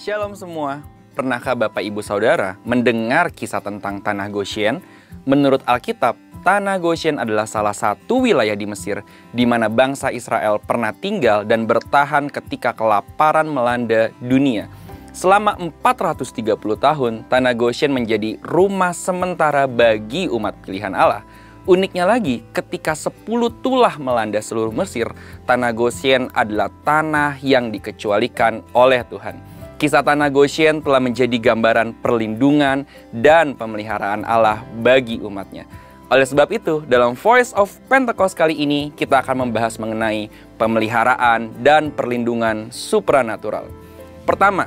Shalom semua. Pernahkah Bapak Ibu Saudara mendengar kisah tentang Tanah Goshen? Menurut Alkitab, Tanah Goshen adalah salah satu wilayah di Mesir di mana bangsa Israel pernah tinggal dan bertahan ketika kelaparan melanda dunia. Selama 430 tahun, Tanah Goshen menjadi rumah sementara bagi umat pilihan Allah. Uniknya lagi, ketika 10 tulah melanda seluruh Mesir, Tanah Goshen adalah tanah yang dikecualikan oleh Tuhan. Kisah Tanah Goshen telah menjadi gambaran perlindungan dan pemeliharaan Allah bagi umatnya. Oleh sebab itu, dalam Voice of Pentecost kali ini, kita akan membahas mengenai pemeliharaan dan perlindungan supranatural. Pertama,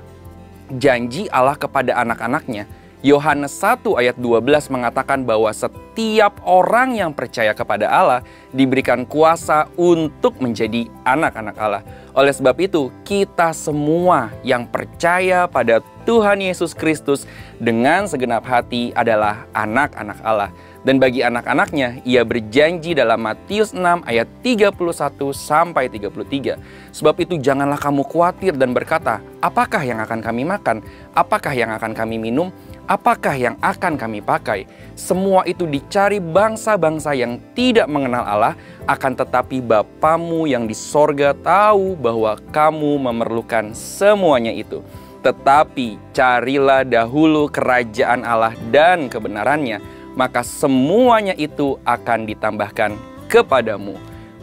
janji Allah kepada anak-anaknya. Yohanes 1 ayat 12 mengatakan bahwa setiap orang yang percaya kepada Allah diberikan kuasa untuk menjadi anak-anak Allah. Oleh sebab itu, kita semua yang percaya pada Tuhan Yesus Kristus dengan segenap hati adalah anak-anak Allah. Dan bagi anak-anaknya, ia berjanji dalam Matius 6 ayat 31-33. Sebab itu janganlah kamu khawatir dan berkata, apakah yang akan kami makan? Apakah yang akan kami minum? Apakah yang akan kami pakai? Semua itu dicari bangsa-bangsa yang tidak mengenal Allah, akan tetapi Bapamu yang di sorga tahu bahwa kamu memerlukan semuanya itu. Tetapi carilah dahulu kerajaan Allah dan kebenarannya, maka semuanya itu akan ditambahkan kepadamu.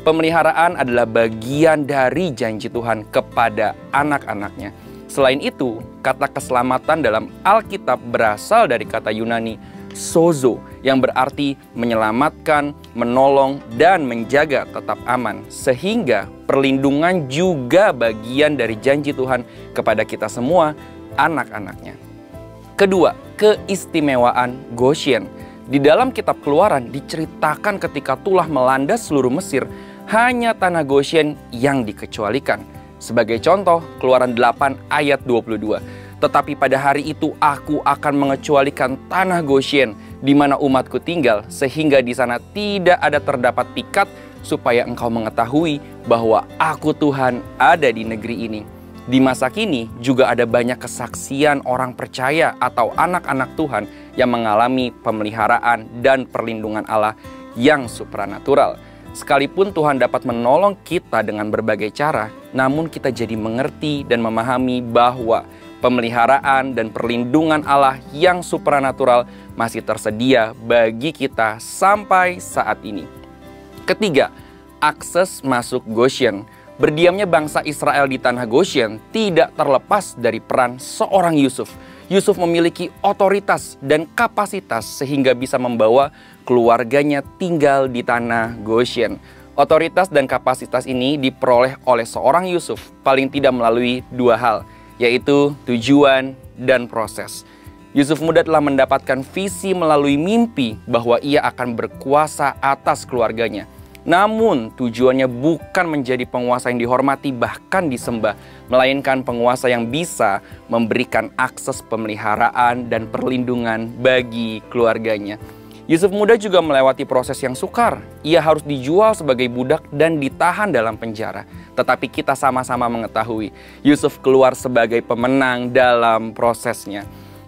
Pemeliharaan adalah bagian dari janji Tuhan kepada anak-anaknya. Selain itu, kata keselamatan dalam Alkitab berasal dari kata Yunani sozo, yang berarti menyelamatkan, menolong, dan menjaga tetap aman. Sehingga perlindungan juga bagian dari janji Tuhan kepada kita semua, anak-anaknya. Kedua, keistimewaan Goshen. Di dalam kitab Keluaran diceritakan ketika tulah melanda seluruh Mesir, hanya Tanah Goshen yang dikecualikan. Sebagai contoh, Keluaran 8 ayat 22. Tetapi pada hari itu aku akan mengecualikan Tanah Goshen di mana umatku tinggal, sehingga di sana tidak ada terdapat pikat, supaya engkau mengetahui bahwa aku Tuhan ada di negeri ini. Di masa kini juga ada banyak kesaksian orang percaya atau anak-anak Tuhan yang mengalami pemeliharaan dan perlindungan Allah yang supranatural. Sekalipun Tuhan dapat menolong kita dengan berbagai cara, namun kita jadi mengerti dan memahami bahwa pemeliharaan dan perlindungan Allah yang supranatural masih tersedia bagi kita sampai saat ini. Ketiga, akses masuk Goshen. Berdiamnya bangsa Israel di Tanah Goshen tidak terlepas dari peran seorang Yusuf. Yusuf memiliki otoritas dan kapasitas sehingga bisa membawa keluarganya tinggal di Tanah Goshen. Otoritas dan kapasitas ini diperoleh oleh seorang Yusuf paling tidak melalui dua hal, yaitu tujuan dan proses. Yusuf muda telah mendapatkan visi melalui mimpi bahwa ia akan berkuasa atas keluarganya. Namun tujuannya bukan menjadi penguasa yang dihormati bahkan disembah, melainkan penguasa yang bisa memberikan akses pemeliharaan dan perlindungan bagi keluarganya. Yusuf muda juga melewati proses yang sukar. Ia harus dijual sebagai budak dan ditahan dalam penjara. Tetapi kita sama-sama mengetahui, Yusuf keluar sebagai pemenang dalam prosesnya.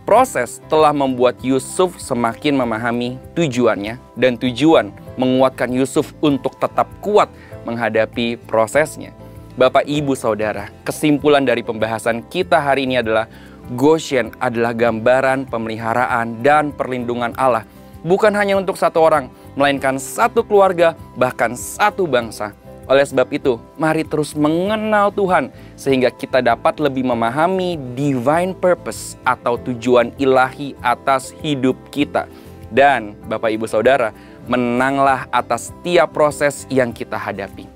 Proses telah membuat Yusuf semakin memahami tujuannya, dan tujuan menguatkan Yusuf untuk tetap kuat menghadapi prosesnya. Bapak, Ibu, Saudara, kesimpulan dari pembahasan kita hari ini adalah Goshen adalah gambaran pemeliharaan dan perlindungan Allah. Bukan hanya untuk satu orang, melainkan satu keluarga, bahkan satu bangsa. Oleh sebab itu, mari terus mengenal Tuhan sehingga kita dapat lebih memahami divine purpose atau tujuan ilahi atas hidup kita. Dan Bapak, Ibu, Saudara, menanglah atas setiap proses yang kita hadapi.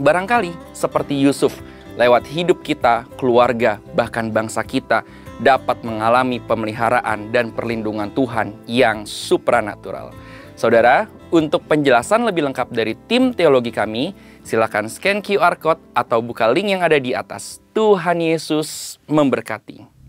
Barangkali seperti Yusuf, lewat hidup kita, keluarga, bahkan bangsa kita dapat mengalami pemeliharaan dan perlindungan Tuhan yang supranatural. Saudara, untuk penjelasan lebih lengkap dari tim teologi kami, silakan scan QR Code atau buka link yang ada di atas. Tuhan Yesus memberkati.